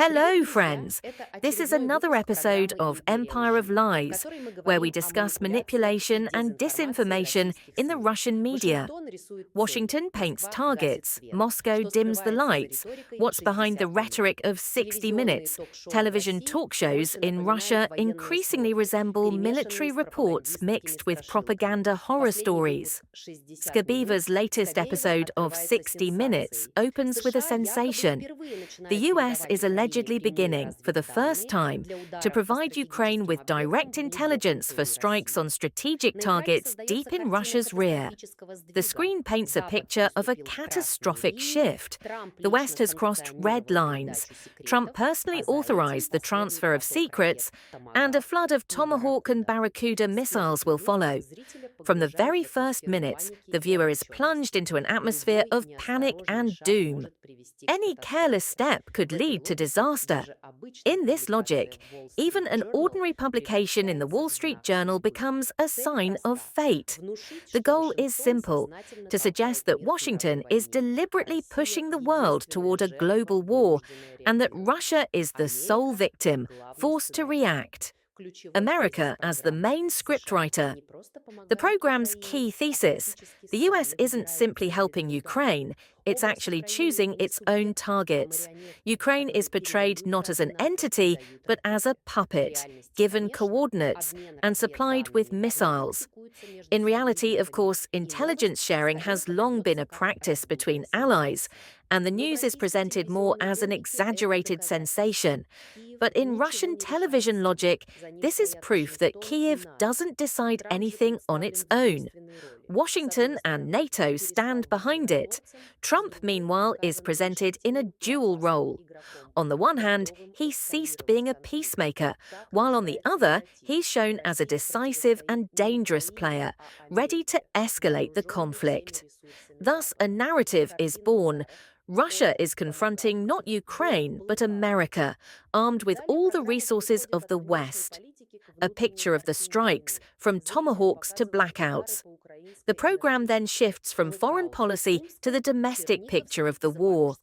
Hello, friends! This is another episode of Empire of Lies, where we discuss manipulation and disinformation in the Russian media. Washington paints targets, Moscow dims the lights. What's behind the rhetoric of 60 Minutes? Television talk shows in Russia increasingly resemble military reports mixed with propaganda horror stories. Skabeeva's latest episode of 60 Minutes opens with a sensation. The US is allegedly beginning, for the first time, to provide Ukraine with direct intelligence for strikes on strategic targets deep in Russia's rear. The screen paints a picture of a catastrophic shift. The West has crossed red lines. Trump personally authorized the transfer of secrets, and a flood of Tomahawk and Barracuda missiles will follow. From the very first minutes, the viewer is plunged into an atmosphere of panic and doom. Any careless step could lead to disaster. In this logic, even an ordinary publication in the Wall Street Journal becomes a sign of fate. The goal is simple: to suggest that Washington is deliberately pushing the world toward a global war, and that Russia is the sole victim, forced to react. America as the main scriptwriter. The program's key thesis: the US isn't simply helping Ukraine, it's actually choosing its own targets. Ukraine is portrayed not as an entity, but as a puppet, given coordinates and supplied with missiles. In reality, of course, intelligence sharing has long been a practice between allies, and the news is presented more as an exaggerated sensation. But in Russian television logic, this is proof that Kyiv doesn't decide anything on its own. Washington and NATO stand behind it. Trump, meanwhile, is presented in a dual role. On the one hand, he ceased being a peacemaker, while on the other, he's shown as a decisive and dangerous player, ready to escalate the conflict. Thus, a narrative is born. Russia is confronting not Ukraine, but America, armed with all the resources of the West. A picture of the strikes, from tomahawks to blackouts. The program then shifts from foreign policy to the domestic picture of the war.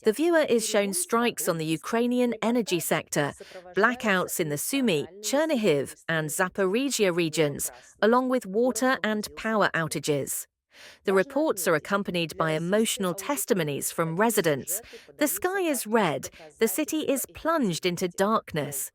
The viewer is shown strikes on the Ukrainian energy sector, blackouts in the Sumy, Chernihiv, and Zaporizhia regions, along with water and power outages. The reports are accompanied by emotional testimonies from residents. The sky is red, the city is plunged into darkness.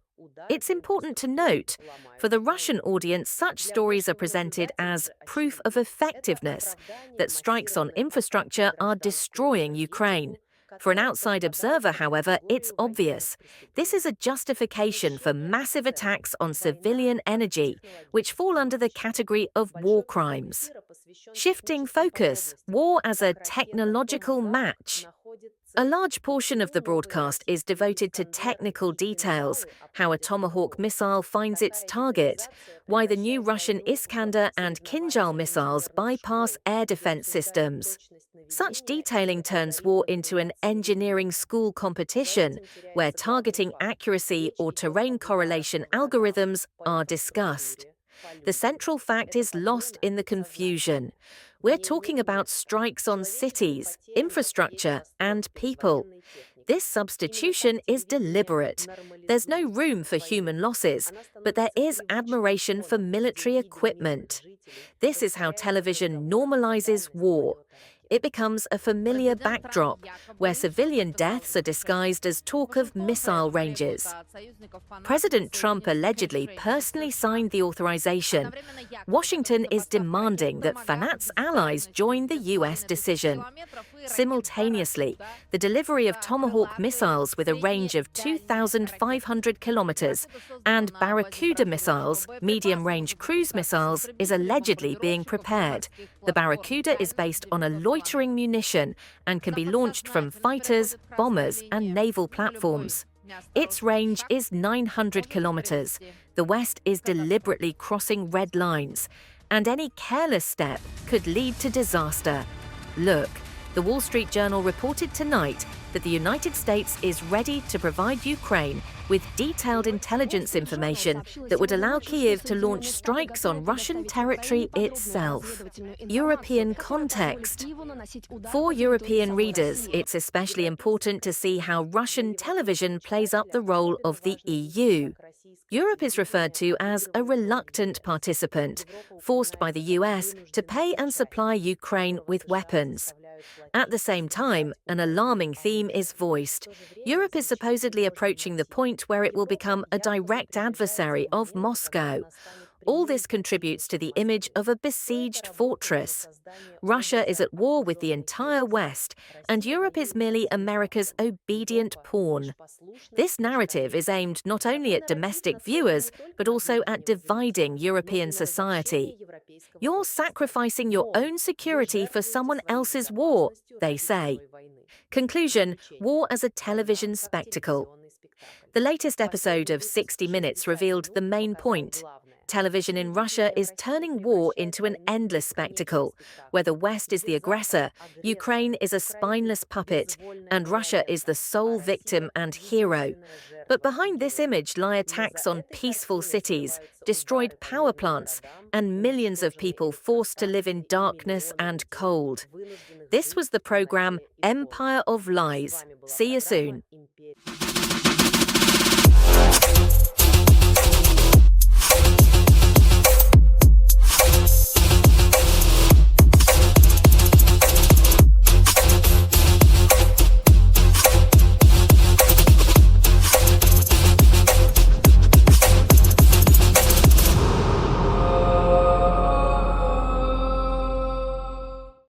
It's important to note, for the Russian audience, such stories are presented as proof of effectiveness, that strikes on infrastructure are destroying Ukraine. For an outside observer, however, it's obvious. This is a justification for massive attacks on civilian energy, which fall under the category of war crimes. Shifting focus: war as a technological match. A large portion of the broadcast is devoted to technical details: how a Tomahawk missile finds its target, why the new Russian Iskander and Kinjal missiles bypass air defense systems. Such detailing turns war into an engineering school competition, where targeting accuracy or terrain correlation algorithms are discussed. The central fact is lost in the confusion. We're talking about strikes on cities, infrastructure, and people. This substitution is deliberate. There's no room for human losses, but there is admiration for military equipment. This is how television normalizes war. It becomes a familiar backdrop, where civilian deaths are disguised as talk of missile ranges. President Trump allegedly personally signed the authorization. Washington is demanding that Fanat's allies join the US decision. Simultaneously, the delivery of Tomahawk missiles with a range of 2,500 kilometers and Barracuda missiles, medium-range cruise missiles, is allegedly being prepared. The Barracuda is based on a loitering munition and can be launched from fighters, bombers, and naval platforms. Its range is 900 kilometers. The West is deliberately crossing red lines, and any careless step could lead to disaster. Look, the Wall Street Journal reported tonight that the United States is ready to provide Ukraine with detailed intelligence information that would allow Kyiv to launch strikes on Russian territory itself. European context. For European readers, it's especially important to see how Russian television plays up the role of the EU. Europe is referred to as a reluctant participant, forced by the US to pay and supply Ukraine with weapons. At the same time, an alarming theme is voiced. Europe is supposedly approaching the point where it will become a direct adversary of Moscow. All this contributes to the image of a besieged fortress. Russia is at war with the entire West, and Europe is merely America's obedient pawn. This narrative is aimed not only at domestic viewers, but also at dividing European society. You're sacrificing your own security for someone else's war, they say. Conclusion: war as a television spectacle. The latest episode of 60 Minutes revealed the main point. Television in Russia is turning war into an endless spectacle, where the West is the aggressor, Ukraine is a spineless puppet, and Russia is the sole victim and hero. But behind this image lie attacks on peaceful cities, destroyed power plants, and millions of people forced to live in darkness and cold. This was the program Empire of Lies. See you soon.